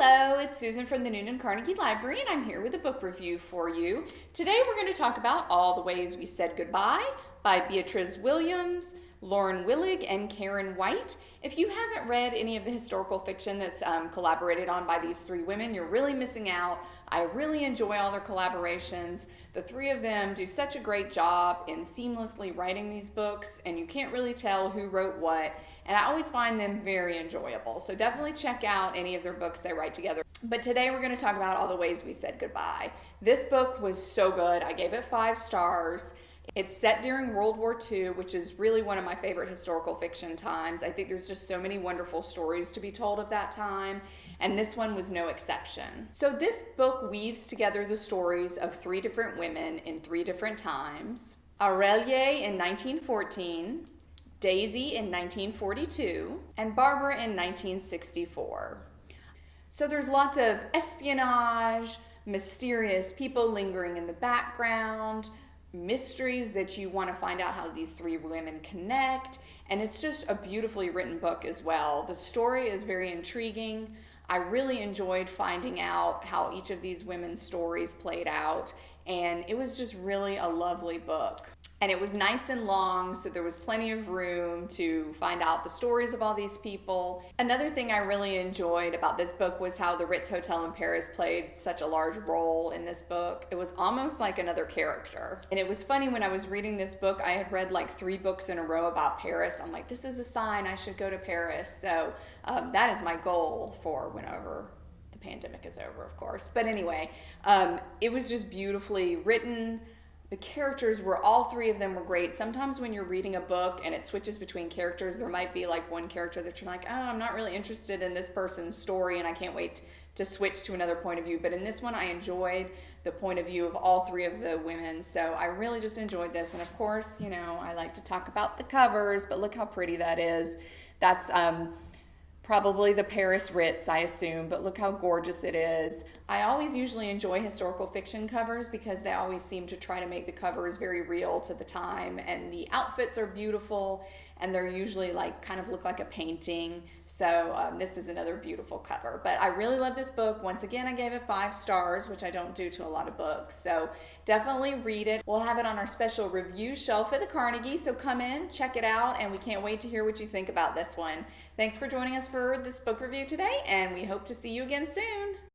Hello, it's Susan from the Noonan Carnegie Library, and I'm here with a book review for you. Today we're going to talk about All the Ways We Said Goodbye by Beatriz Williams, Lauren Willig, and Karen White. If you haven't read any of the historical fiction that's collaborated on by these three women, you're really missing out. I really enjoy all their collaborations. The three of them do such a great job in seamlessly writing these books, and you can't really tell who wrote what, and I always find them very enjoyable. So definitely check out any of their books they write together. But today we're going to talk about All the Ways We Said Goodbye. This book was so good. I gave it 5 stars. It's set during World War II, which is really one of my favorite historical fiction times. I think there's just so many wonderful stories to be told of that time, and this one was no exception. So this book weaves together the stories of 3 different women in 3 different times. Aurelie in 1914, Daisy in 1942, and Barbara in 1964. So there's lots of espionage, mysterious people lingering in the background, mysteries that you want to find out how these 3 women connect, and it's just a beautifully written book as well. The story is very intriguing. I really enjoyed finding out how each of these women's stories played out, and it was just really a lovely book. And it was nice and long, so there was plenty of room to find out the stories of all these people. Another thing I really enjoyed about this book was how the Ritz Hotel in Paris played such a large role in this book. It was almost like another character. And it was funny, when I was reading this book, I had read like 3 books in a row about Paris. I'm like, this is a sign I should go to Paris. So that is my goal for whenever the pandemic is over, of course. But anyway, it was just beautifully written. The characters were, all 3 of them were great. Sometimes when you're reading a book and it switches between characters, there might be like one character that you're like, oh, I'm not really interested in this person's story and I can't wait to switch to another point of view. But in this one, I enjoyed the point of view of all 3 of the women. So I really just enjoyed this. And of course, you know, I like to talk about the covers, but look how pretty that is. That's probably the Paris Ritz, I assume, but look how gorgeous it is. I always usually enjoy historical fiction covers because they always seem to try to make the covers very real to the time, and the outfits are beautiful, and they're usually like kind of look like a painting. So this is another beautiful cover. But I really love this book. Once again, I gave it 5 stars, which I don't do to a lot of books. So definitely read it. We'll have it on our special review shelf at the Carnegie, so come in, check it out, and we can't wait to hear what you think about this one. Thanks for joining us for this book review today, and we hope to see you again soon.